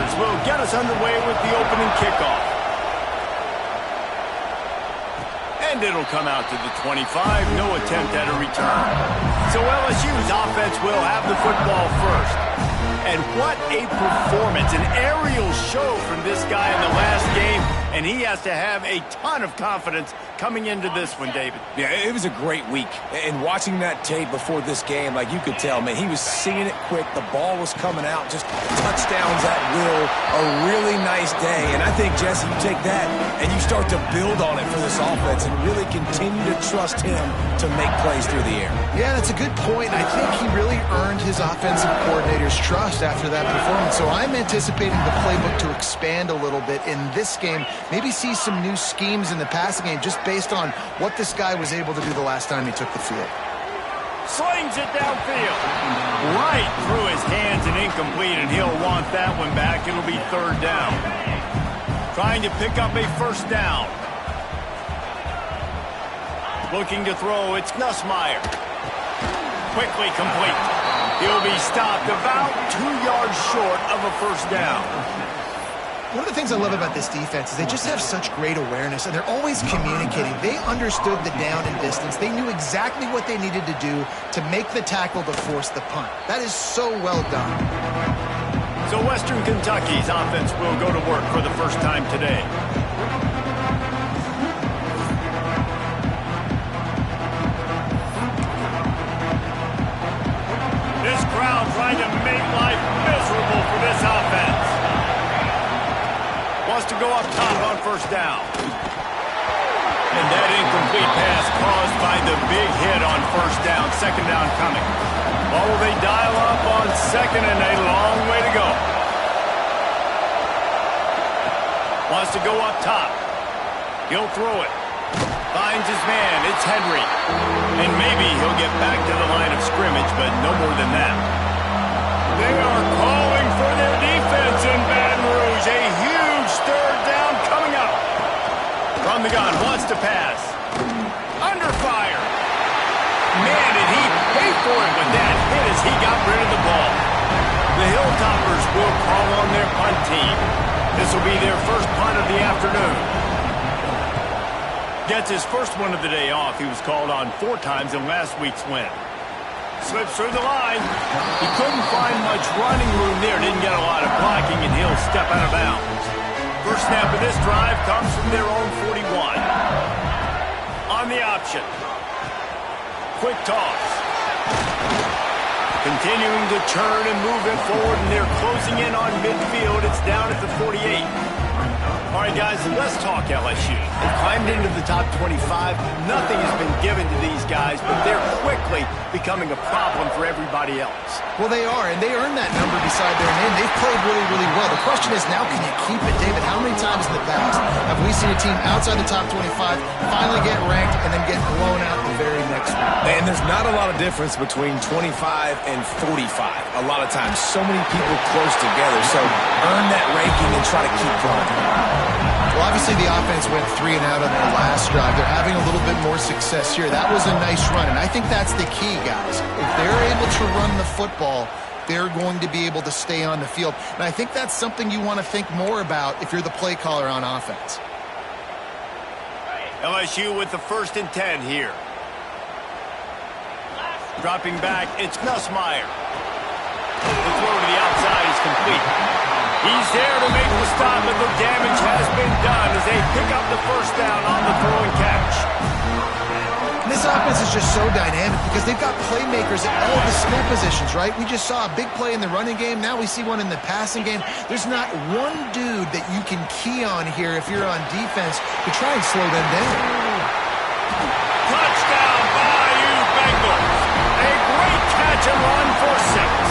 offense will get us underway with the opening kickoff. And it'll come out to the 25. No attempt at a return. So LSU's offense will have the football first. And what a performance, an aerial show from this guy in the last game, and he has to have a ton of confidence coming into this one, David. Yeah, it was a great week. And watching that tape before this game, like you could tell, man, he was seeing it quick. The ball was coming out, just touchdowns at will. A really nice day. And I think, Jesse, you take that and you start to build on it for this offense and really continue to trust him to make plays through the air. Yeah, that's a good point. I think he really earned his offensive coordinator's trust after that performance. So I'm anticipating the playbook to expand a little bit in this game. Maybe see some new schemes in the passing game just based on what this guy was able to do the last time he took the field. Slings it downfield. Right through his hands and incomplete, and he'll want that one back. It'll be third down. Trying to pick up a first down. Looking to throw, it's Nussmeier. Quickly complete. He'll be stopped about 2 yards short of a first down. One of the things I love about this defense is they just have such great awareness, and they're always communicating. They understood the down and distance. They knew exactly what they needed to do to make the tackle to force the punt. That is so well done. So Western Kentucky's offense will go to work for the first time today. This crowd trying to make life miserable for this offense. Wants to go up top on first down. And that incomplete pass caused by the big hit on first down. Second down coming. Or will they dial up on second and a long way to go? Wants to go up top. He'll throw it. Finds his man. It's Henry. And maybe he'll get back to the line of scrimmage, but no more than that. They are calling for their defense in Baton Rouge. A huge third down coming up. From the gun, wants to pass. Under fire. Man, did he pay for it with that hit as he got rid of the ball. The Hilltoppers will call on their punt team. This will be their first punt of the afternoon. Gets his first one of the day off. He was called on 4 times in last week's win. Slips through the line. He couldn't find much running room there. Didn't get a lot of blocking, and he'll step out of bounds. First snap of this drive comes from their own 41. On the option. Quick toss. Continuing to turn and move it forward, and they're closing in on midfield. It's down at the 48. All right, guys, let's talk LSU. They've climbed into the top 25. Nothing has been given to these guys, but they're quickly becoming a problem for everybody else. Well, they are, and they earned that number beside their name. They've played really, really well. The question is now, can you keep it? David, how many times in the past have we seen a team outside the top 25 finally get ranked and then get blown out the very next week? And there's not a lot of difference between 25 and 45. A lot of times, so many people close together. So earn that ranking and try to keep growing. Well, obviously the offense went 3 and out on their last drive. They're having a little bit more success here. That was a nice run, and I think that's the key, guys. If they're able to run the football, they're going to be able to stay on the field. And I think that's something you want to think more about if you're the play caller on offense. LSU with the 1st and 10 here. Dropping back, it's Nussmeier. The throw to the outside is complete. He's there to make the stop, but the damage has been done as they pick up the first down on the throw and catch. And this offense is just so dynamic because they've got playmakers at all the skill positions, right? We just saw a big play in the running game. Now we see one in the passing game. There's not one dude that you can key on here if you're on defense to try and slow them down. Touchdown, Bayou Bengals. A great catch and run for 6.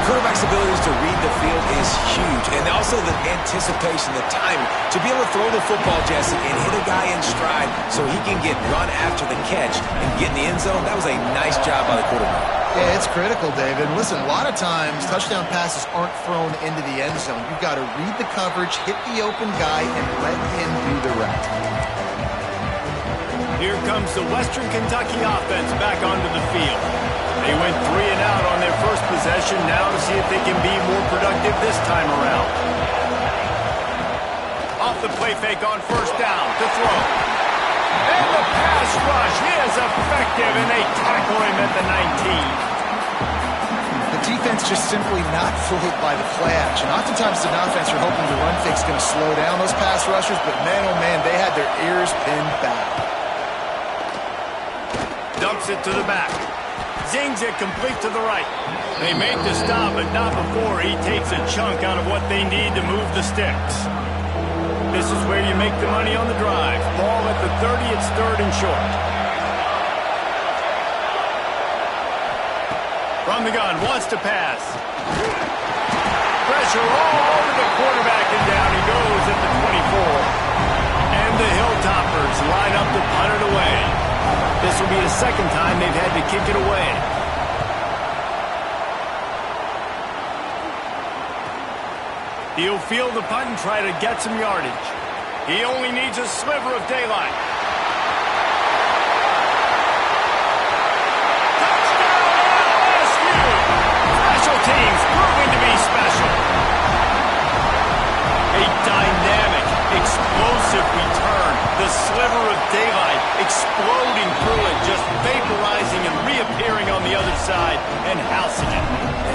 Quarterback's abilities to read the field is huge, and also the anticipation, the timing, to be able to throw the football, Jesse, and hit a guy in stride so he can get run after the catch and get in the end zone. That was a nice job by the quarterback. Yeah, it's critical, David. Listen, a lot of times touchdown passes aren't thrown into the end zone. You've got to read the coverage, hit the open guy, and let him do the rest. Here comes the Western Kentucky offense back onto the field. They went 3 and out on their first possession. Now to see if they can be more productive this time around. Off the play fake on first down to throw. And the pass rush is effective, and they tackle him at the 19. The defense just simply not fooled by the play action. Oftentimes, an offense are hoping the run fake's going to slow down those pass rushers, but man, oh man, they had their ears pinned back. Dumps it to the back. Zings it complete to the right. They make the stop, but not before he takes a chunk out of what they need to move the sticks. This is where you make the money on the drive. Ball at the 30, it's 3rd and short. From the gun, wants to pass. Pressure all over the quarterback, and down he goes at the 24. And the Hilltoppers line up to punt it away. This will be the second time they've had to kick it away. He'll field the punt and try to get some yardage. He only needs a sliver of daylight. Special teams proving to be special. A dynamic, explosive return. The sliver of daylight exploding through it, just vaporizing and reappearing on the other side and housing it.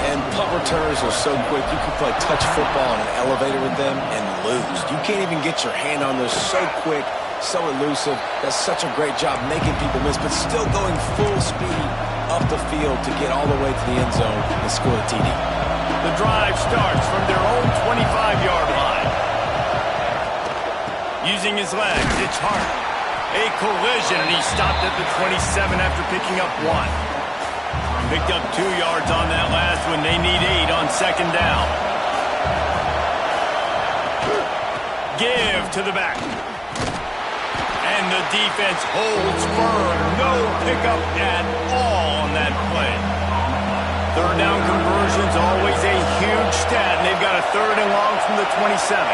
And punt returns are so quick, you can play touch football in an elevator with them and lose. You can't even get your hand on those. So quick, so elusive. Does such a great job making people miss, but still going full speed up the field to get all the way to the end zone and score the TD. The drive starts from their own 25-yard line. Using his legs, it's Hart. A collision, and he stopped at the 27 after picking up 1. Picked up 2 yards on that last one. They need 8 on second down. Give to the back. And the defense holds firm. No pickup at all on that play. Third down conversion's always a huge stat, and they've got a 3rd and long from the 27.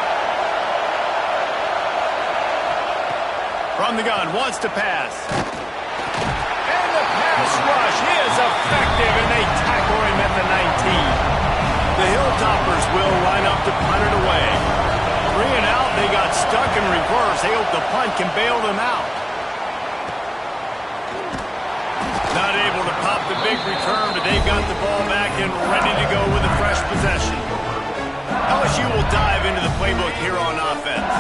From the gun, wants to pass. And the pass rush is effective, and they tackle him at the 19. The Hilltoppers will line up to punt it away. 3 and out, they got stuck in reverse. They hope the punt can bail them out. Not able to pop the big return, but they've got the ball back and ready to go with a fresh possession. LSU will dive into the playbook here on offense.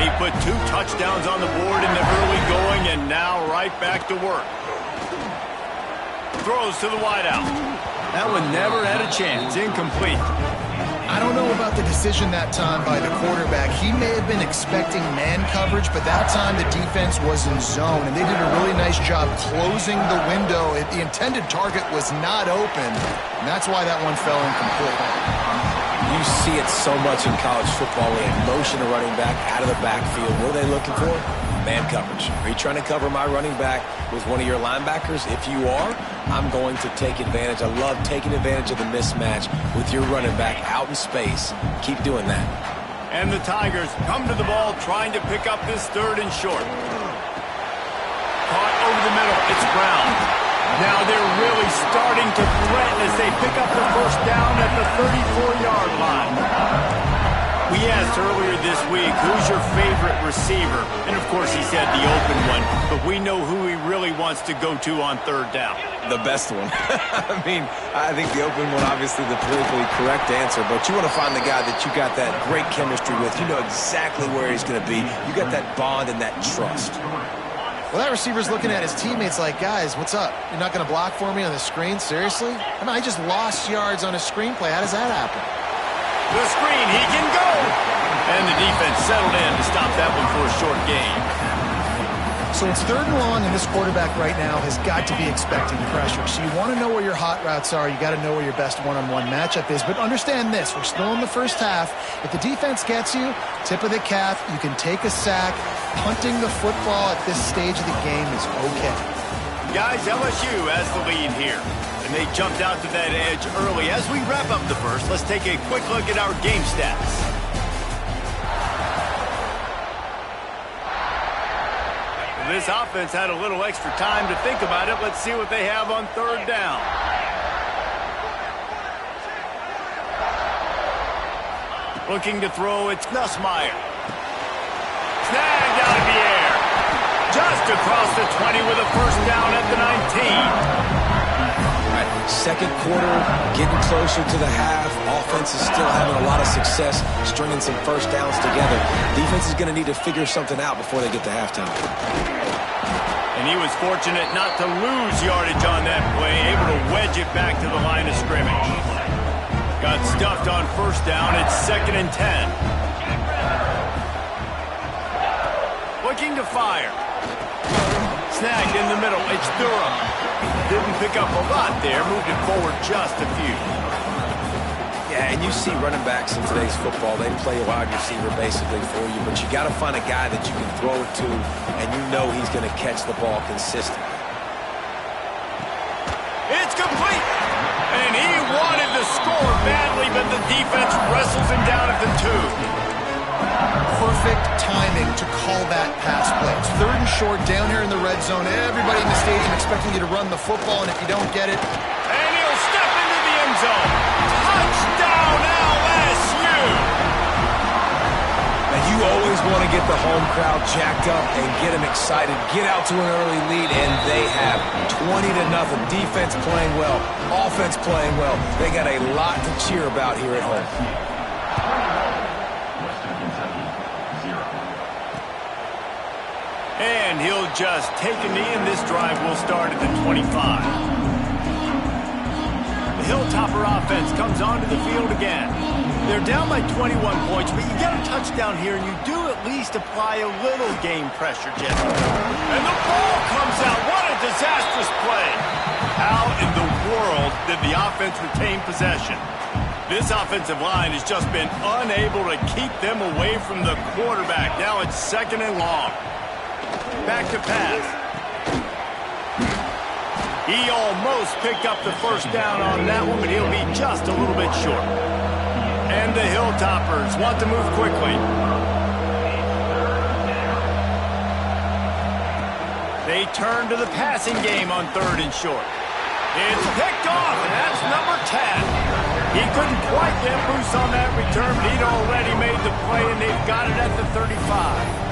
He put 2 touchdowns on the board in the early going, and now right back to work. Throws to the wideout. That one never had a chance. Incomplete. I don't know about the decision that time by the quarterback. He may have been expecting man coverage, but that time the defense was in zone, and they did a really nice job closing the window. The intended target was not open, and that's why that one fell incomplete. You see it so much in college football. They motion a running back out of the backfield. What are they looking for? Man coverage. Are you trying to cover my running back with one of your linebackers? If you are, I'm going to take advantage. I love taking advantage of the mismatch with your running back out in space. Keep doing that. And the Tigers come to the ball trying to pick up this 3rd and short. Caught over the middle. It's Brown. Now they're really starting to threaten as they pick up the first down at the 34-yard line. We asked earlier this week, who's your favorite receiver? And, of course, he said the open one, but we know who he really wants to go to on 3rd down. The best one. I mean, I think the open one, obviously the politically correct answer, but you want to find the guy that you got that great chemistry with. You know exactly where he's going to be. You got that bond and that trust. Well, that receiver's looking at his teammates like, guys, what's up? You're not going to block for me on the screen? Seriously? I mean, I just lost yards on a screenplay. How does that happen? The screen, he can go! And the defense settled in to stop that one for a short gain. So it's 3rd and long, and this quarterback right now has got to be expecting pressure. So you want to know where your hot routes are. You got to know where your best one-on-one matchup is. But understand this, we're still in the first half. If the defense gets you, tip of the cap, you can take a sack. Punting the football at this stage of the game is okay. Guys, LSU has the lead here. And they jumped out to that edge early. As we wrap up the first, let's take a quick look at our game stats. This offense had a little extra time to think about it. Let's see what they have on third down. Looking to throw, it's Nussmeier. Snagged out of the air. Just across the 20 with a first down at the 19. All right, second quarter, getting closer to the half. Offense is still having a lot of success stringing some first downs together. Defense is going to need to figure something out before they get to halftime. And he was fortunate not to lose yardage on that play, able to wedge it back to the line of scrimmage. Got stuffed on first down. It's 2nd and 10. Looking to fire. Snagged in the middle. It's Durham. Didn't pick up a lot there. Moved it forward just a few. Yeah, and you see running backs in today's football, they play a wide receiver basically for you, but you got to find a guy that you can throw it to, and you know he's going to catch the ball consistently. It's complete! And he wanted to score badly, but the defense wrestles him down at the 2. Perfect timing to call that pass play. It's 3rd and short down here in the red zone. Everybody in the stadium expecting you to run the football, and if you don't get it... And he'll step into the end zone. Touchdown, LSU! And you always want to get the home crowd jacked up and get them excited, get out to an early lead, and they have 20-0. Defense playing well, offense playing well. They got a lot to cheer about here at home. And he'll just take a knee, and this drive will start at the 25. The Hilltopper offense comes onto the field again. They're down by 21 points, but you get a touchdown here, and you do at least apply a little game pressure, Jesse. And the ball comes out. What a disastrous play. How in the world did the offense retain possession? This offensive line has just been unable to keep them away from the quarterback. Now it's 2nd and long. Back to pass. He almost picked up the first down on that one, but he'll be just a little bit short. And the Hilltoppers want to move quickly. They turn to the passing game on 3rd and short. It's picked off, and that's number 10. He couldn't quite get loose on that return, but he'd already made the play, and they've got it at the 35.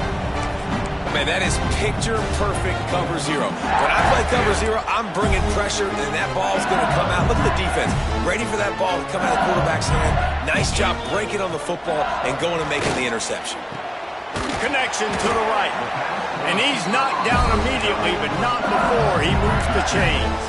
Man, that is picture-perfect cover 0. When I play cover 0, I'm bringing pressure, and that ball's going to come out. Look at the defense. Ready for that ball to come out of the quarterback's hand. Nice job breaking on the football and going and making the interception. Connection to the right. And he's knocked down immediately, but not before he moves the chains.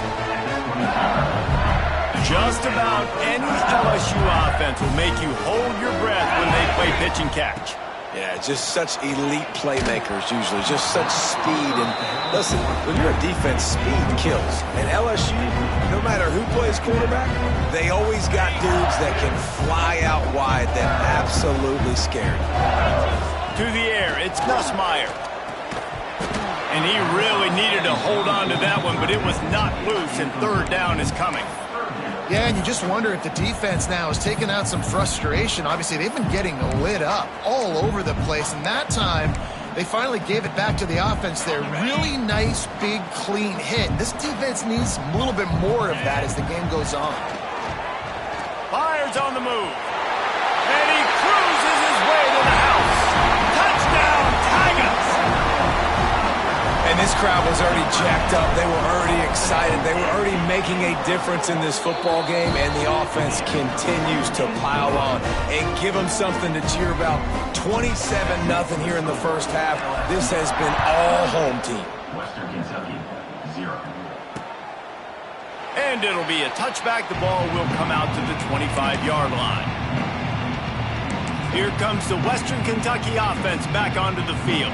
Just about any LSU offense will make you hold your breath when they play pitch and catch. Yeah, just such elite playmakers usually, just such speed. And listen, when you're a defense, speed kills. And LSU, no matter who plays quarterback, they always got dudes that can fly out wide that absolutely scare you. To the air, it's Nussmeier. And he really needed to hold on to that one, but it was not loose, and 3rd down is coming. Yeah, and you just wonder if the defense now has taken out some frustration. Obviously, they've been getting lit up all over the place, and that time they finally gave it back to the offense there. Really nice, big, clean hit. This defense needs a little bit more of that as the game goes on. Fires on the move. And he cruises his way to the house. Touchdown, Tigers! And this crowd was already jacked up. They were already excited. They were already making a difference in this football game, and the offense continues to pile on and give them something to cheer about. 27-0 here in the first half. This has been all home team. Western Kentucky, 0. And it'll be a touchback. The ball will come out to the 25-yard line. Here comes the Western Kentucky offense back onto the field.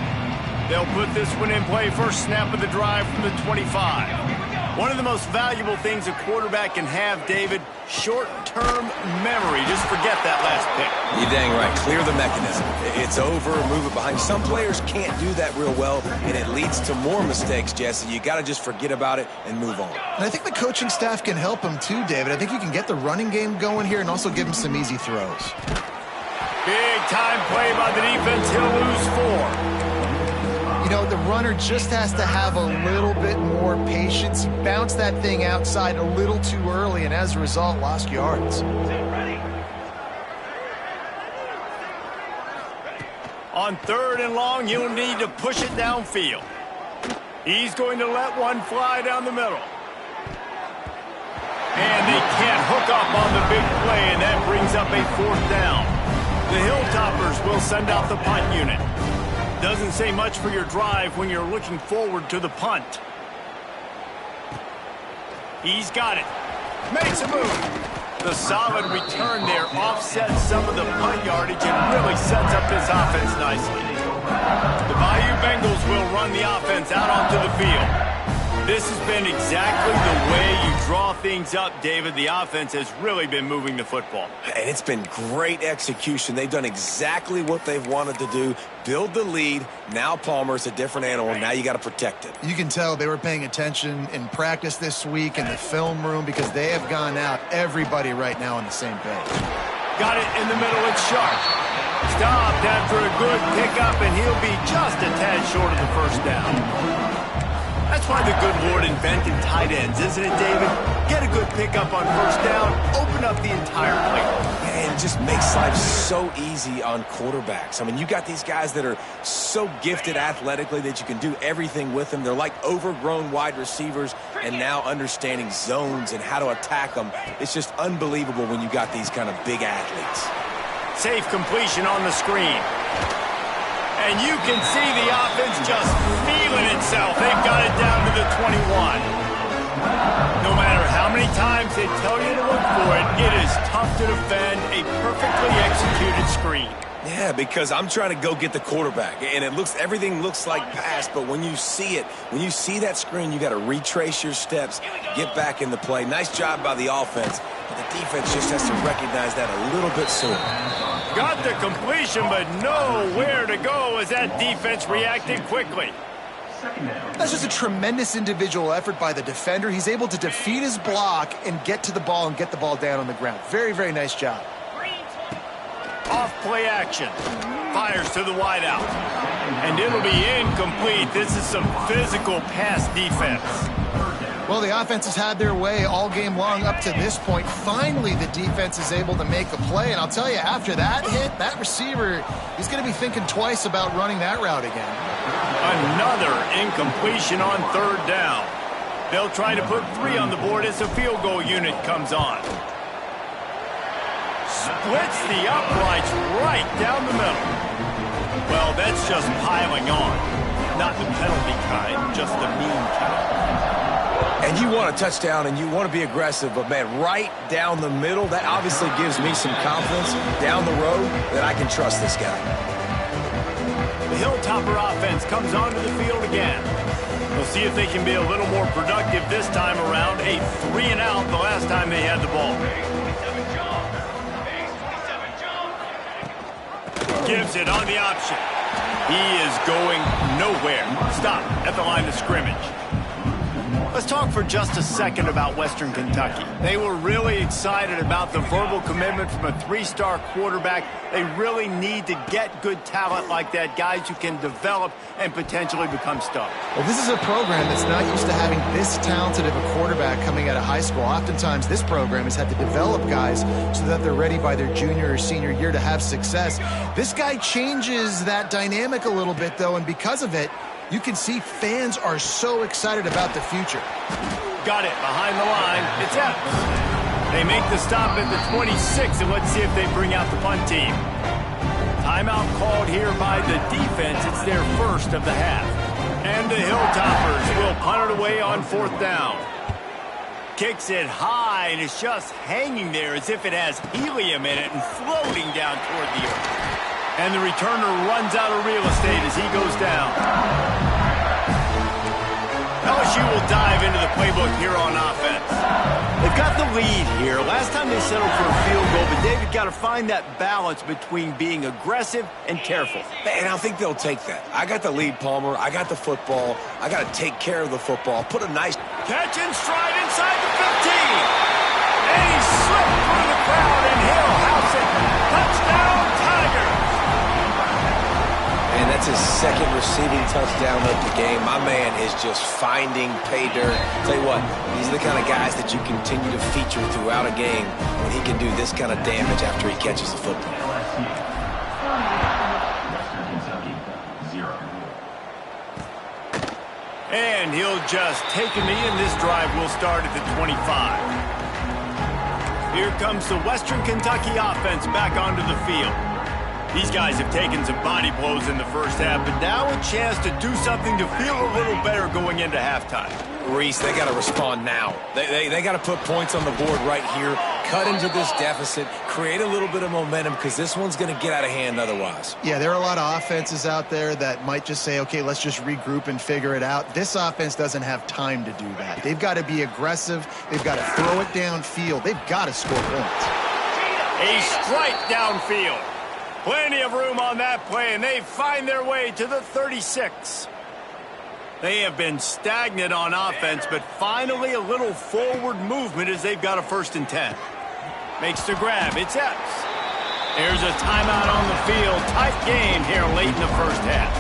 They'll put this one in play. First snap of the drive from the 25. One of the most valuable things a quarterback can have, David, short-term memory. Just forget that last pick. You're dang right. Clear the mechanism. It's over, move it behind. Some players can't do that real well, and it leads to more mistakes, Jesse. You got to just forget about it and move on. And I think the coaching staff can help him too, David. I think you can get the running game going here and also give him some easy throws. Big time play by the defense. He'll lose 4. You know, the runner just has to have a little bit more patience. He bounced that thing outside a little too early, and as a result, lost yards. On 3rd and long, you'll need to push it downfield. He's going to let one fly down the middle. And they can't hook up on the big play, and that brings up a 4th down. The Hilltoppers will send out the punt unit. Doesn't say much for your drive when you're looking forward to the punt. He's got it. Makes a move. The solid return there offsets some of the punt yardage and really sets up this offense nicely. The Bayou Bengals will run the offense out onto the field. This has been exactly the way you draw things up, David. The offense has really been moving the football. And it's been great execution. They've done exactly what they've wanted to do. Build the lead. Now Palmer's a different animal. Now you got to protect it. You can tell they were paying attention in practice this week in the film room because they have gone out, everybody right now on the same page. Got it in the middle. It's sharp. Stopped after a good pickup, and he'll be just a tad short of the 1st down. That's why the good Lord invented tight ends, isn't it, David? Get a good pickup on 1st down, open up the entire play. And it just makes life so easy on quarterbacks. I mean, you got these guys that are so gifted athletically that you can do everything with them. They're like overgrown wide receivers, and now understanding zones and how to attack them. It's just unbelievable when you got these kind of big athletes. Safe completion on the screen. And you can see the offense just feeling itself. They've got it down to the 21. No matter how many times they tell you to look for it, it is tough to defend a perfectly executed screen. Yeah, because I'm trying to go get the quarterback, and everything looks like pass, but when you see it, when you see that screen, you got to retrace your steps, get back in the play. Nice job by the offense, but the defense just has to recognize that a little bit sooner. Got the completion, but nowhere to go as that defense reacted quickly. That's just a tremendous individual effort by the defender. He's able to defeat his block and get to the ball and get the ball down on the ground. Very, very nice job. Off play action. Fires to the wideout. And it'll be incomplete. This is some physical pass defense. Well, the offense has had their way all game long up to this point. Finally, the defense is able to make a play. And I'll tell you, after that hit, that receiver, he's going to be thinking twice about running that route again. Another incompletion on 3rd down. They'll try to put 3 on the board as the field goal unit comes on. Splits the uprights right down the middle. Well, that's just piling on. Not the penalty kind, just the mean kind. And you want a touchdown and you want to be aggressive, but man, right down the middle, that obviously gives me some confidence down the road that I can trust this guy. The Hilltopper offense comes onto the field again. We'll see if they can be a little more productive this time around. A 3-and-out the last time they had the ball. Gives it on the option. He is going nowhere. Stop at the line of scrimmage. Let's talk for just a second about Western Kentucky. They were really excited about the verbal commitment from a 3-star quarterback. They really need to get good talent like that, guys who can develop and potentially become stars. Well, this is a program that's not used to having this talented of a quarterback coming out of high school. Oftentimes, this program has had to develop guys so that they're ready by their junior or senior year to have success. This guy changes that dynamic a little bit, though, and because of it, you can see fans are so excited about the future. Got it behind the line. It's Epps. They make the stop at the 26, and let's see if they bring out the punt team. Timeout called here by the defense. It's their first of the half. And the Hilltoppers will punt it away on 4th down. Kicks it high, and it's just hanging there as if it has helium in it and floating down toward the earth. And the returner runs out of real estate as he goes down. LSU will dive into the playbook here on offense. They've got the lead here. Last time they settled for a field goal, but David got to find that balance between being aggressive and careful. And I think they'll take that. I got the lead, Palmer. I got the football. I got to take care of the football. Put a nice catch and stride inside the 15. And he slipped through the crowd, and he'll house it. Touchdown, Tigers. And that's his second receiving touchdown of the game. My man is just finding pay dirt. Tell you what, these are the kind of guys that you continue to feature throughout a game when he can do this kind of damage after he catches the football. LSU. Western Kentucky, 0. And he'll just take a knee, and this drive will start at the 25. Here comes the Western Kentucky offense back onto the field. These guys have taken some body blows in the first half, but now a chance to do something to feel a little better going into halftime. Reese, they got to respond now. They got to put points on the board right here, cut into this deficit, create a little bit of momentum, because this one's going to get out of hand otherwise. Yeah, there are a lot of offenses out there that might just say, okay, let's just regroup and figure it out. This offense doesn't have time to do that. They've got to be aggressive. They've got to throw it downfield. They've got to score points. A strike downfield. Plenty of room on that play, and they find their way to the 36. They have been stagnant on offense, but finally a little forward movement as they've got a 1st and 10. Makes the grab. It's Epps. There's a timeout on the field. Tight game here late in the first half.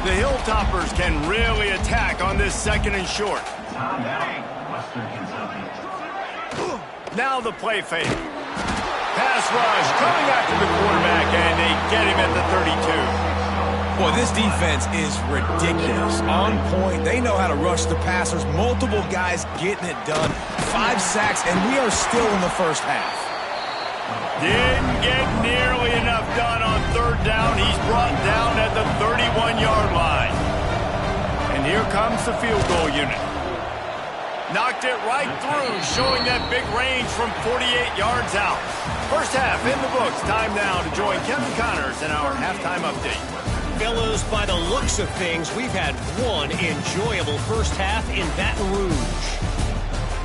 The Hilltoppers can really attack on this 2nd and short. Timeout, Western Kentucky. Now the play fake. Pass rush coming after the quarterback, and they get him at the 32. Boy, this defense is ridiculous. On point. They know how to rush the passers. Multiple guys getting it done. 5 sacks, and we are still in the first half. Didn't get nearly enough done on 3rd down. He's brought down at the 31-yard line. And here comes the field goal unit. Knocked it right through, showing that big range from 48 yards out. First half in the books. Time now to join Kevin Connors in our halftime update. Fellows, by the looks of things, we've had one enjoyable first half in Baton Rouge.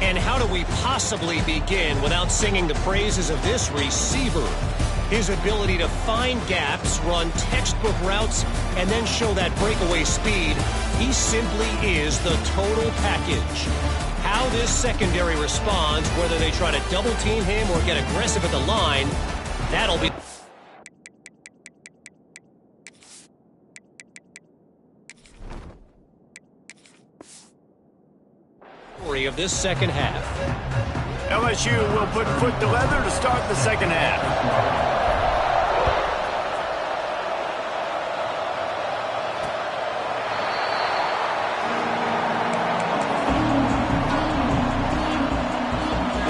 And how do we possibly begin without singing the praises of this receiver? His ability to find gaps, run textbook routes, and then show that breakaway speed. He simply is the total package. How this secondary responds, whether they try to double team him or get aggressive at the line, that'll be story of this second half. LSU will put foot to leather to start the second half.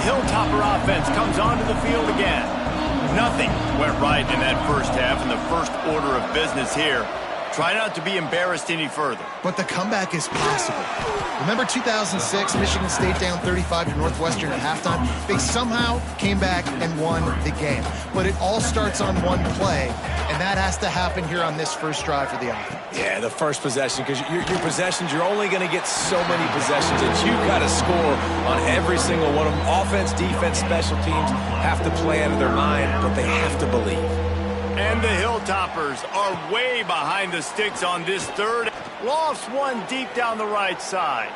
Hilltopper offense comes onto the field again. Nothing went right in that first half, and the first order of business here. Try not to be embarrassed any further. But the comeback is possible. Remember 2006, Michigan State down 35 to Northwestern at halftime? They somehow came back and won the game. But it all starts on one play, and that has to happen here on this first drive for the offense. Yeah, the first possession, because your possessions, you're only going to get so many possessions that you've got to score on every single one of them. Offense, defense, special teams have to play out of their mind, but they have to believe. And the Hilltoppers are way behind the sticks on this third. Lost one deep down the right side.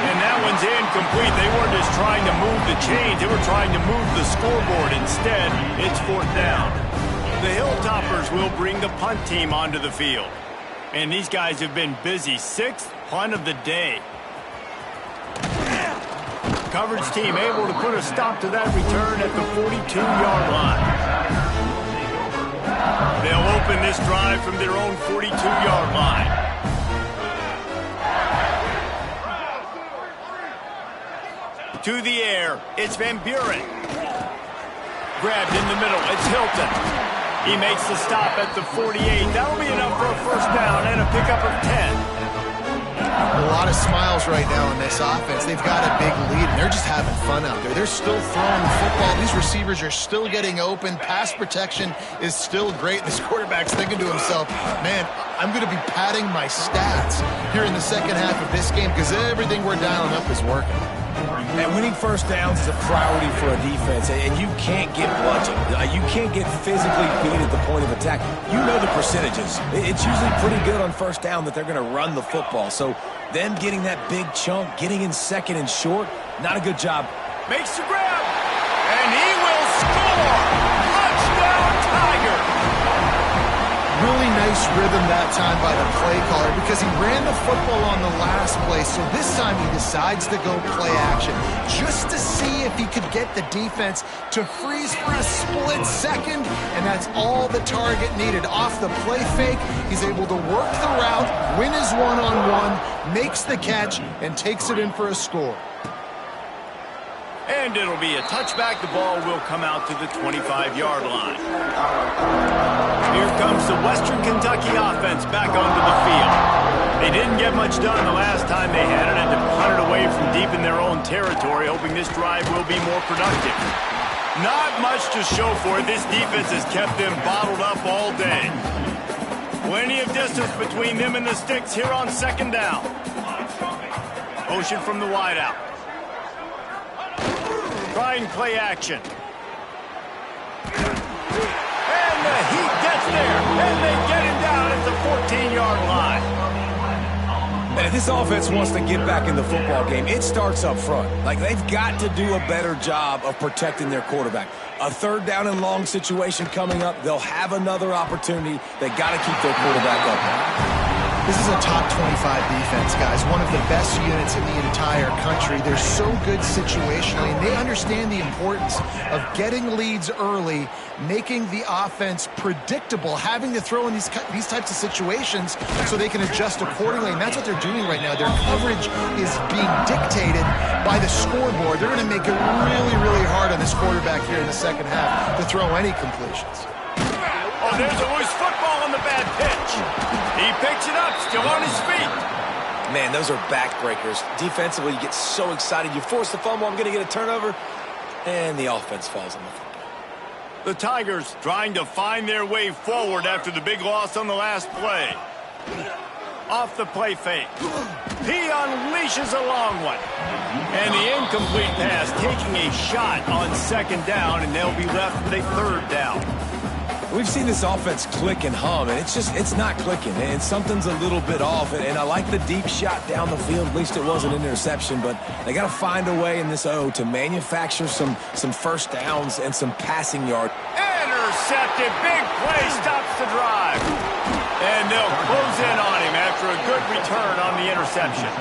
And that one's incomplete. They weren't just trying to move the chains. They were trying to move the scoreboard. Instead, it's 4th down. The Hilltoppers will bring the punt team onto the field. And these guys have been busy. 6th punt of the day. Coverage team able to put a stop to that return at the 42-yard line. They'll open this drive from their own 42-yard line. To the air, it's Van Buren. Grabbed in the middle, it's Hilton. He makes the stop at the 48. That'll be enough for a first down and a pickup of 10. A lot of smiles right now in this offense. They've got a big lead, and they're just having fun out there. They're still throwing the football. These receivers are still getting open. Pass protection is still great. This quarterback's thinking to himself, man, I'm going to be padding my stats here in the second half of this game because everything we're dialing up is working. And winning first downs is a priority for a defense, and you can't get bludgeoned. You can't get physically beat at the point of attack. You know the percentages. It's usually pretty good on first down that they're going to run the football. So them getting that big chunk, getting in 2nd and short, not a good job. Makes the grab, and he will score! Touchdown, Tiger! Really nice rhythm that time by the play caller because he ran the football on the last play, so this time he decides to go play action just to see if he could get the defense to freeze for a split second, and that's all the target needed. Off the play fake, he's able to work the route, win his one-on-one, makes the catch, and takes it in for a score. And it'll be a touchback. The ball will come out to the 25-yard line. Here comes the Western Kentucky offense back onto the field. They didn't get much done the last time they had it, and to punt it away from deep in their own territory, hoping this drive will be more productive. Not much to show for it. This defense has kept them bottled up all day. Plenty of distance between them and the sticks here on second down. Motion from the wideout. Try and play action. And the Heat gets there, and they get him down at the 14-yard line. And if this offense wants to get back in the football game, it starts up front. Like, they've got to do a better job of protecting their quarterback. A third down and long situation coming up, they'll have another opportunity. They got to keep their quarterback up. This is a top 25 defense, guys. One of the best units in the entire country. They're so good situationally, and they understand the importance of getting leads early, making the offense predictable, having to throw in these types of situations so they can adjust accordingly, and that's what they're doing right now. Their coverage is being dictated by the scoreboard. They're going to make it really, really hard on this quarterback here in the second half to throw any completions. Oh, there's a loose football on the bad pitch. He picks it up, still on his feet. Man, those are backbreakers. Defensively, you get so excited. You force the fumble, I'm going to get a turnover, and the offense falls on the football. The Tigers trying to find their way forward after the big loss on the last play. Off the play fake. He unleashes a long one. And the incomplete pass taking a shot on second down, and they'll be left with a third down. We've seen this offense click and hum, and it's not clicking, and something's a little bit off. And I like the deep shot down the field. At least it was an interception, but they got to find a way in this O to manufacture some first downs and some passing yard. Intercepted. Big play stops the drive. And they'll close in on him after a good return on the interception.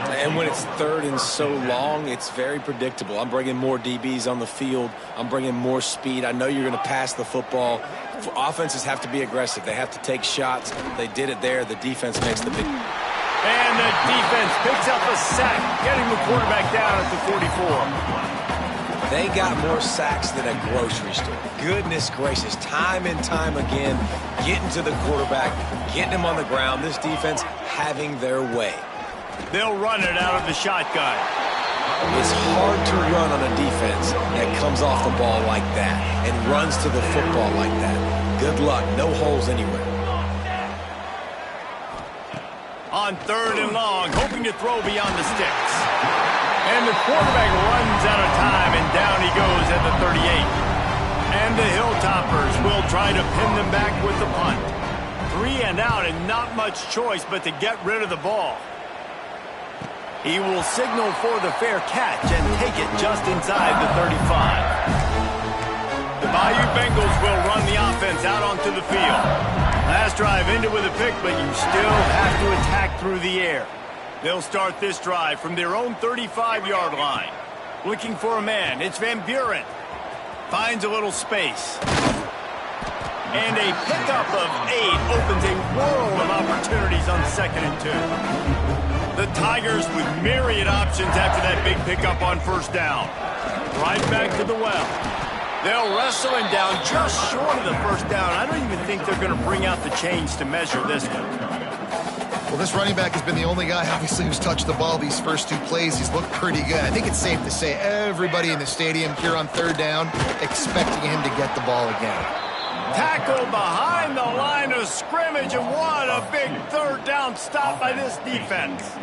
And when it's third and so long, it's very predictable. I'm bringing more DBs on the field. I'm bringing more speed. I know you're going to pass the football. Offenses have to be aggressive. They have to take shots. They did it there. The defense makes the big... And the defense picks up a sack, getting the quarterback down at the 44. They got more sacks than a grocery store. Goodness gracious, time and time again, getting to the quarterback, getting him on the ground. This defense having their way. They'll run it out of the shotgun. It's hard to run on a defense that comes off the ball like that and runs to the football like that. Good luck. No holes anywhere. On third and long, hoping to throw beyond the sticks. And the quarterback runs out of time, and down he goes at the 38. And the Hilltoppers will try to pin them back with the punt. 3 and out, and not much choice but to get rid of the ball. He will signal for the fair catch and take it just inside the 35. The Bayou Bengals will run the offense out onto the field. Last drive ended with a pick, but you still have to attack through the air. They'll start this drive from their own 35-yard line. Looking for a man, it's Van Buren. Finds a little space. And a pickup of 8 opens a world of opportunities on 2nd and 2. The Tigers with myriad options after that big pickup on first down. Right back to the well. They'll wrestle him down just short of the first down. I don't even think they're going to bring out the chains to measure this one. Well, this running back has been the only guy, obviously, who's touched the ball these first 2 plays. He's looked pretty good. I think it's safe to say everybody in the stadium here on third down expecting him to get the ball again. Tackle behind the line of scrimmage, and what a big third down stop by this defense.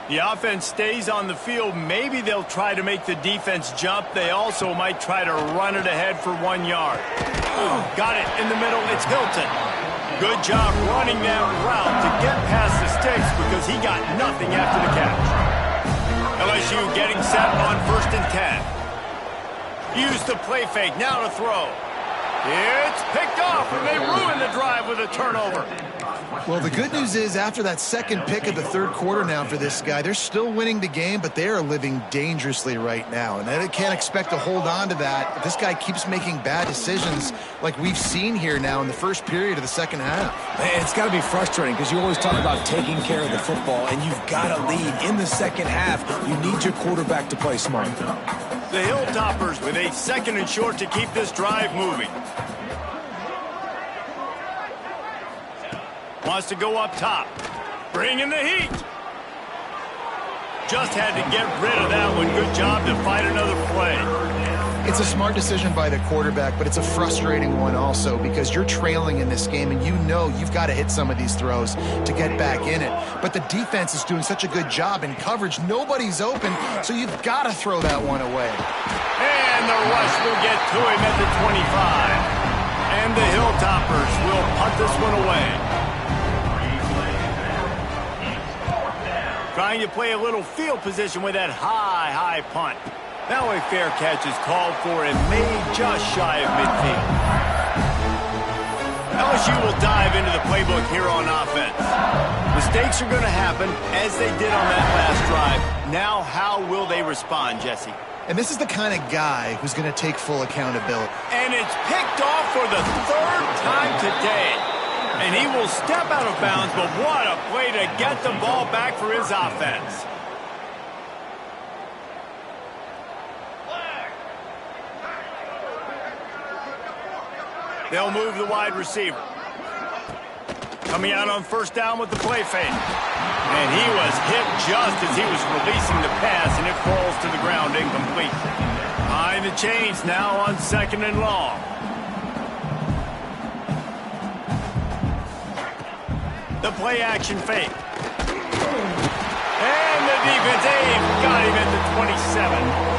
The offense stays on the field. Maybe they'll try to make the defense jump. They also might try to run it ahead for 1 yard. Got it in the middle. It's Hilton. Good job running that route to get past the sticks because he got nothing after the catch. LSU getting set on 1st and 10. Use the play fake, now to throw. It's picked off, and they ruin the drive with a turnover. Well, the good news is after that second pick of the third quarter now for this guy, they're still winning the game, but they are living dangerously right now. And they can't expect to hold on to that if this guy keeps making bad decisions like we've seen here now in the first period of the second half. Man, it's got to be frustrating because you always talk about taking care of the football, and you've got to lead in the second half. You need your quarterback to play smart. The Hilltoppers with a 2nd and short to keep this drive moving. Wants to go up top. Bring in the heat. Just had to get rid of that one. Good job to fight another play. It's a smart decision by the quarterback, but it's a frustrating one also because you're trailing in this game and you know you've got to hit some of these throws to get back in it. But the defense is doing such a good job in coverage. Nobody's open, so you've got to throw that one away. And the rush will get to him at the 25. And the Hilltoppers will punt this one away. Trying to play a little field position with that high punt. Now a fair catch is called for and made just shy of midfield. LSU will dive into the playbook here on offense. Mistakes are going to happen as they did on that last drive. Now how will they respond, Jesse? And this is the kind of guy who's going to take full accountability. And it's picked off for the 3rd time today. And he will step out of bounds, but what a play to get the ball back for his offense. They'll move the wide receiver. Coming out on 1st down with the play fake. And he was hit just as he was releasing the pass, and it falls to the ground incomplete. Behind the chains now on 2nd and long. The play action fake. And the defense got him at the 27.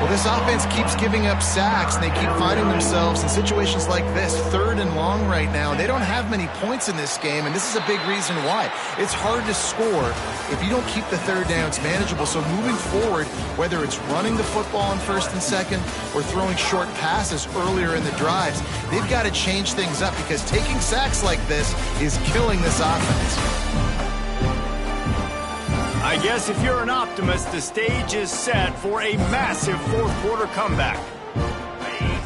Well, this offense keeps giving up sacks, and they keep finding themselves in situations like this, 3rd and long right now. They don't have many points in this game, and this is a big reason why. It's hard to score if you don't keep the 3rd downs manageable. So moving forward, whether it's running the football on 1st and 2nd or throwing short passes earlier in the drives, they've got to change things up because taking sacks like this is killing this offense. I guess if you're an optimist, the stage is set for a massive 4th quarter comeback.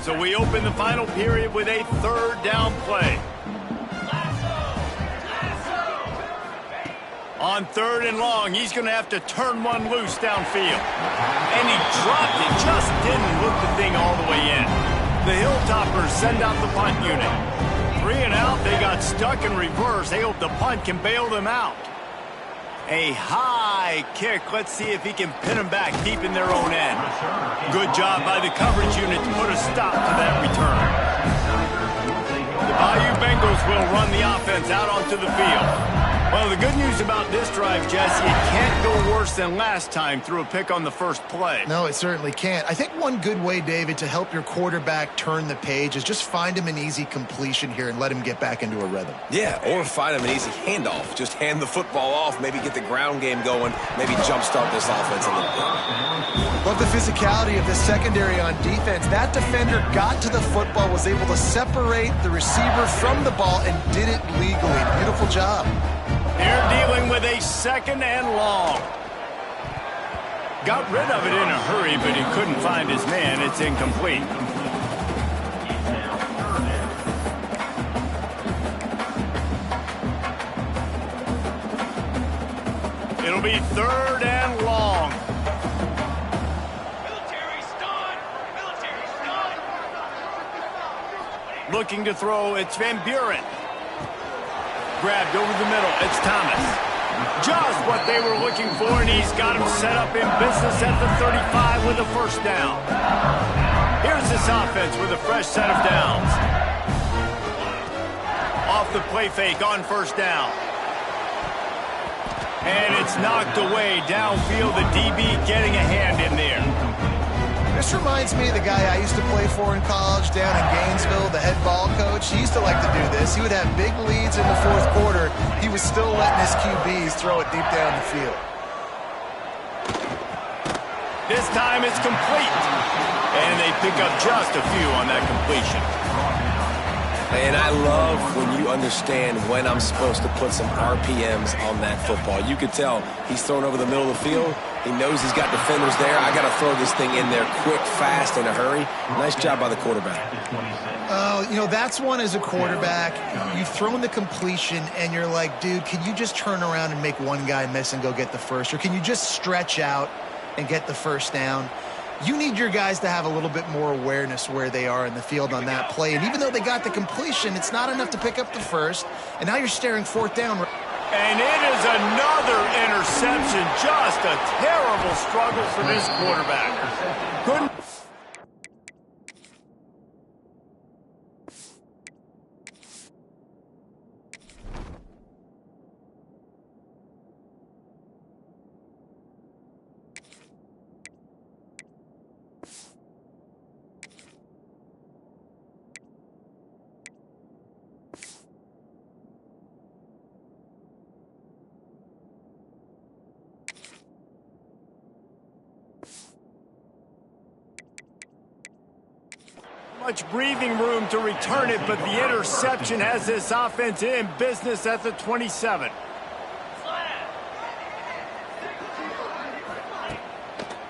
So we open the final period with a 3rd down play. On 3rd and long, he's going to have to turn one loose downfield. And he dropped it, just didn't look the thing all the way in. The Hilltoppers send out the punt unit. 3 and out, they got stuck in reverse. They hope the punt can bail them out. A high kick. Let's see if he can pin them back deep in their own end. Good job by the coverage unit to put a stop to that return. The Bayou Bengals will run the offense out onto the field. Well, the good news about this drive, Jesse, it can't go worse than last time through a pick on the first play. No, it certainly can't. I think one good way, David, to help your quarterback turn the page is just find him an easy completion here and let him get back into a rhythm. Yeah, or find him an easy handoff. Just hand the football off, maybe get the ground game going, maybe jumpstart this offense a little bit. Love the physicality of the secondary on defense. That defender got to the football, was able to separate the receiver from the ball, and did it legally. Beautiful job. They're dealing with a 2nd and long. Got rid of it in a hurry, but he couldn't find his man. It's incomplete. It'll be 3rd and long. Looking to throw, it's Van Buren. Grabbed over the middle, it's Thomas. Just what they were looking for, and he's got him set up in business at the 35 with a 1st down. Here's this offense with a fresh set of downs. Off the play fake on 1st down. And it's knocked away downfield, the DB getting a hand in there. This reminds me of the guy I used to play for in college down in Gainesville, the head ball coach. He used to like to do this. He would have big leads in the 4th quarter. He was still letting his QBs throw it deep down the field. This time it's complete. And they pick up just a few on that completion. And I love when you understand when I'm supposed to put some RPMs on that football. You could tell he's thrown over the middle of the field. He knows he's got defenders there. I got to throw this thing in there quick, fast, in a hurry. Nice job by the quarterback. You know, that's one as a quarterback. You've thrown the completion, and you're like, dude, can you just turn around and make one guy miss and go get the first? Or can you just stretch out and get the first down? You need your guys to have a little bit more awareness where they are in the field on that play. And even though they got the completion, it's not enough to pick up the first. And now you're staring fourth down. And it is another interception. Just a terrible struggle for this quarterback. Couldn't. Much breathing room to return it, but the interception has this offense in business at the 27.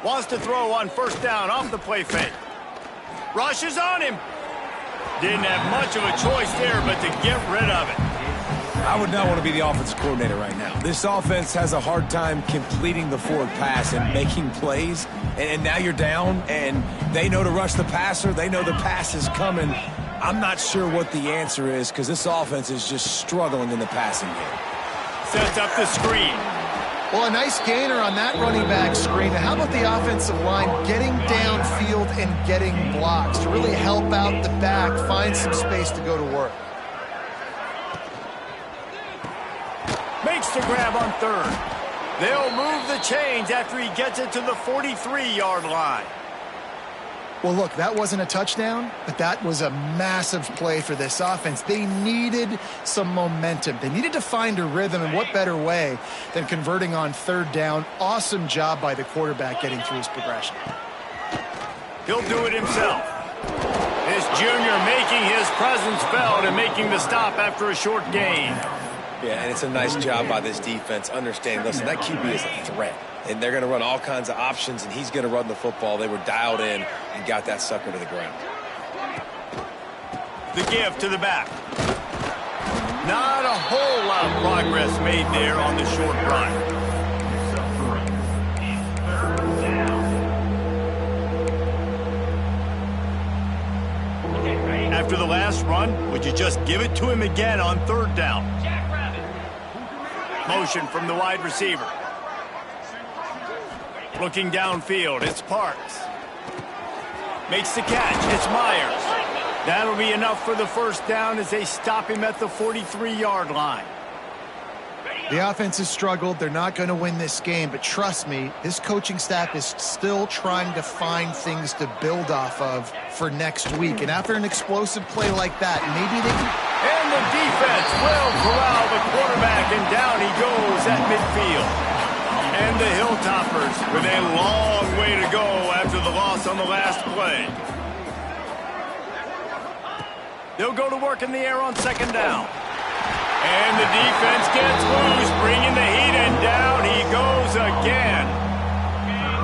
Wants to throw on first down off the play fake. Rushes on him. Didn't have much of a choice there, but to get rid of it. I would not want to be the offensive coordinator right now. This offense has a hard time completing the forward pass and making plays. And now you're down, and they know to rush the passer. They know the pass is coming. I'm not sure what the answer is because this offense is just struggling in the passing game. Sets up the screen. Well, a nice gainer on that running back screen. Now, how about the offensive line getting downfield and getting blocks to really help out the back, find some space to go to work? Makes the grab on third. They'll move the chains after he gets it to the 43-yard line. Well, look, that wasn't a touchdown, but that was a massive play for this offense. They needed some momentum. They needed to find a rhythm, and what better way than converting on third down. Awesome job by the quarterback getting through his progression. He'll do it himself. This junior making his presence felt and making the stop after a short gain. Yeah, and it's a nice job by this defense understanding, listen, that QB is a threat. And they're going to run all kinds of options, and he's going to run the football. They were dialed in and got that sucker to the ground. The give to the back. Not a whole lot of progress made there on the short run. After the last run, would you just give it to him again on third down? Motion from the wide receiver. Looking downfield, it's Parks. Makes the catch, it's Myers. That'll be enough for the first down as they stop him at the 43-yard line. The offense has struggled. They're not going to win this game, but trust me, this coaching staff is still trying to find things to build off of for next week. And after an explosive play like that, maybe they can... And the defense will corral the quarterback, and down he goes at midfield. And the Hilltoppers with a long way to go after the loss on the last play. They'll go to work in the air on second down. And the defense gets loose, bringing the heat, and down he goes again.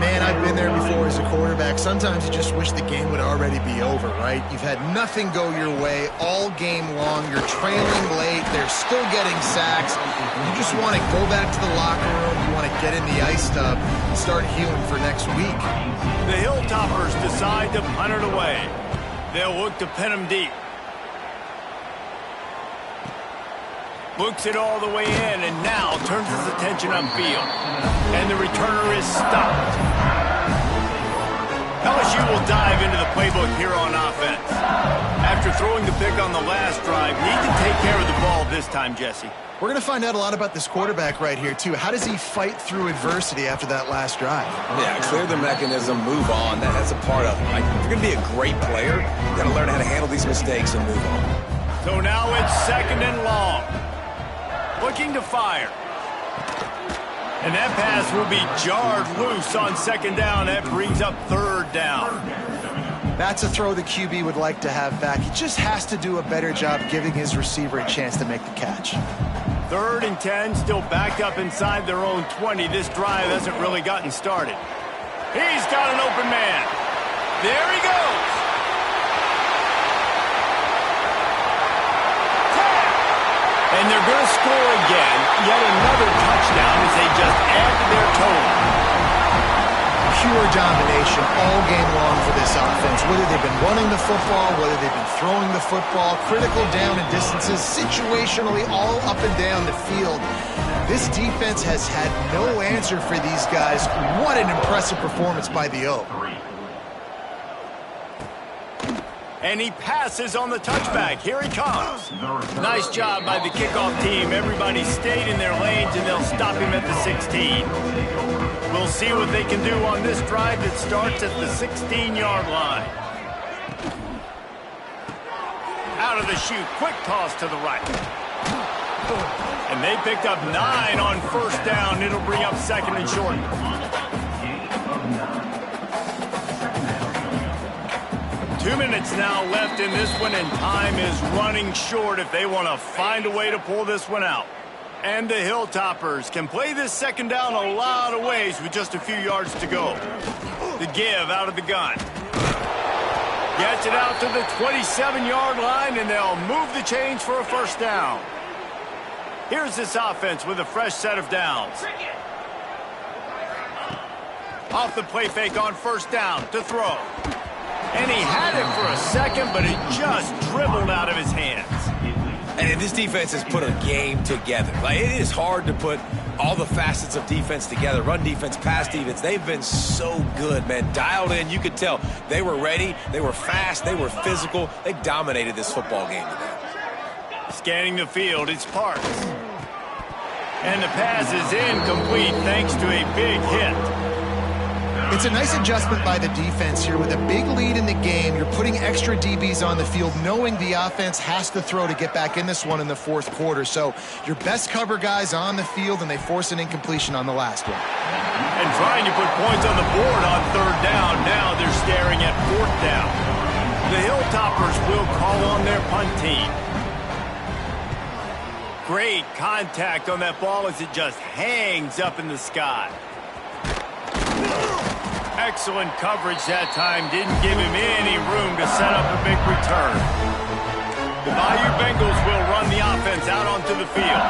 Man, I've been there before as a quarterback. Sometimes you just wish the game would already be over, right? You've had nothing go your way all game long. You're trailing late. They're still getting sacks. And you just want to go back to the locker room. You want to get in the ice tub and start healing for next week. The Hilltoppers decide to punt it away. They'll look to pin them deep. Looks it all the way in, and now turns his attention upfield. And the returner is stopped. LSU will dive into the playbook here on offense. After throwing the pick on the last drive, need to take care of the ball this time, Jesse. We're going to find out a lot about this quarterback right here, too. How does he fight through adversity after that last drive? Yeah, clear the mechanism, move on. That's a part of it. Like, if you're going to be a great player, you've got to learn how to handle these mistakes and move on. So now it's second and long. Looking to fire. And that pass will be jarred loose on second down. That brings up third down. That's a throw the QB would like to have back. He just has to do a better job giving his receiver a chance to make the catch. 3rd and 10, still backed up inside their own 20. This drive hasn't really gotten started. He's got an open man. There he goes. And they're going to score again. Yet another touchdown as they just add to their total. Pure domination all game long for this offense. Whether they've been running the football, whether they've been throwing the football, critical down and distances, situationally all up and down the field. This defense has had no answer for these guys. What an impressive performance by the O. And he passes on the touchback. Here he comes. Nice job by the kickoff team. Everybody stayed in their lanes, and they'll stop him at the 16. We'll see what they can do on this drive that starts at the 16-yard line. Out of the chute, quick toss to the right. And they picked up 9 on first down. It'll bring up 2nd and short. 2 minutes now left in this one, and time is running short if they want to find a way to pull this one out. And the Hilltoppers can play this second down a lot of ways with just a few yards to go. The give out of the gun. Gets it out to the 27-yard line, and they'll move the chains for a first down. Here's this offense with a fresh set of downs. Off the play fake on first down to throw. And he had it for a second, but it just dribbled out of his hands. And this defense has put a game together. Like, it is hard to put all the facets of defense together. Run defense, pass defense. They've been so good, man. Dialed in. You could tell they were ready. They were fast. They were physical. They dominated this football game today. Scanning the field, it's Parks. And the pass is incomplete thanks to a big hit. It's a nice adjustment by the defense here. With a big lead in the game, you're putting extra DBs on the field, knowing the offense has to throw to get back in this one in the 4th quarter. So your best cover guys on the field, and they force an incompletion on the last one. And trying to put points on the board on 3rd down. Now they're staring at 4th down. The Hilltoppers will call on their punt team. Great contact on that ball as it just hangs up in the sky. Excellent coverage that time. Didn't give him any room to set up a big return. The Bayou Bengals will run the offense out onto the field.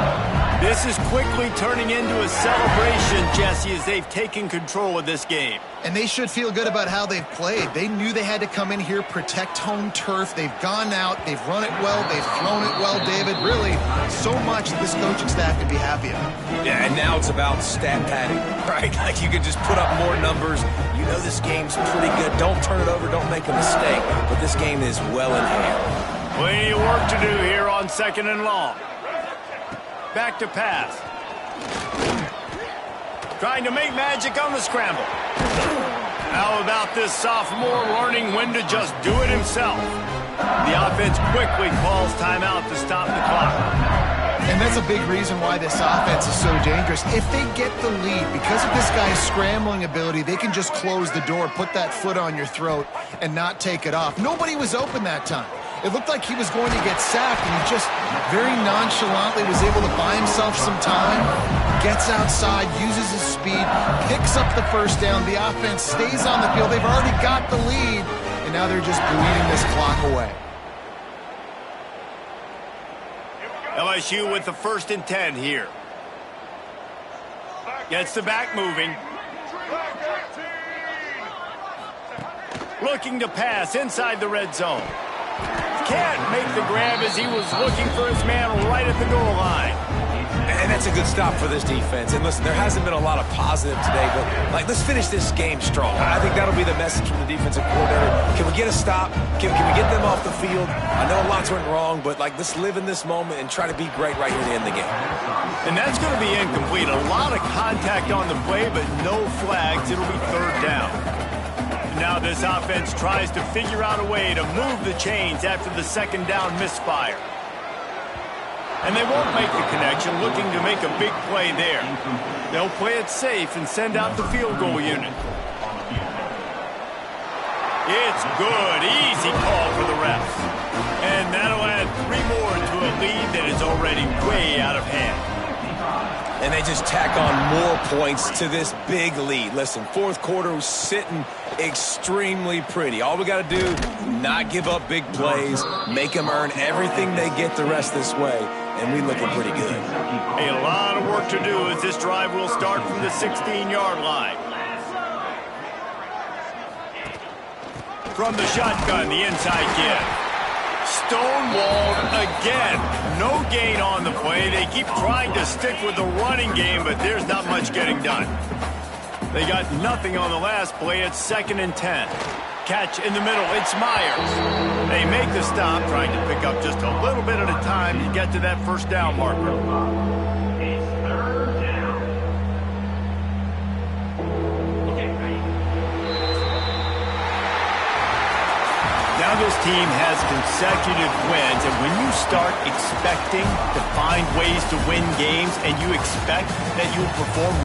This is quickly turning into a celebration, Jesse, as they've taken control of this game. And they should feel good about how they've played. They knew they had to come in here, protect home turf. They've gone out, they've run it well, they've thrown it well, David. Really, so much this coaching staff can be happy about. Yeah, and now it's about stat padding, right? Like, you can just put up more numbers. You know this game's pretty good. Don't turn it over, don't make a mistake. But this game is well in hand. Plenty of work to do here on 2nd and long. Back to pass. Trying to make magic on the scramble. How about this sophomore learning when to just do it himself? The offense quickly calls timeout to stop the clock. And that's a big reason why this offense is so dangerous. If they get the lead, because of this guy's scrambling ability, they can just close the door, put that foot on your throat, and not take it off. Nobody was open that time. It looked like he was going to get sacked, and he just very nonchalantly was able to buy himself some time, gets outside, uses his speed, picks up the first down. The offense stays on the field. They've already got the lead, and now they're just bleeding this clock away. LSU with the 1st and 10 here. Gets the back moving. Looking to pass inside the red zone. Can't make the grab as he was looking for his man right at the goal line. And that's a good stop for this defense. And listen, there hasn't been a lot of positive today, but like, let's finish this game strong. I think that'll be the message from the defensive coordinator. Can we get a stop? Can we get them off the field? I know lots went wrong, but like, let's live in this moment and try to be great right here to end the game. And that's going to be incomplete. A lot of contact on the play, but no flags. It'll be 3rd down. Now this offense tries to figure out a way to move the chains after the 2nd down misfire. And they won't make the connection, looking to make a big play there. They'll play it safe and send out the field goal unit. It's good. Easy call for the refs. And that'll add 3 more to a lead that is already way out of hand. And they just tack on more points to this big lead. Listen, fourth quarter was sitting extremely pretty. All we got to do, not give up big plays, make them earn everything they get the rest this way, and we looking pretty good. A lot of work to do as this drive will start from the 16-yard line. From the shotgun, the inside give. Stonewalled again. No gain on the play. They keep trying to stick with the running game, but there's not much getting done. They got nothing on the last play. It's 2nd and 10. Catch in the middle. It's Myers. They make the stop, trying to pick up just a little bit at a time to get to that first down marker. It's 3rd down. Now this team has consecutive wins, and when you start expecting to find ways to win games and you expect that you'll perform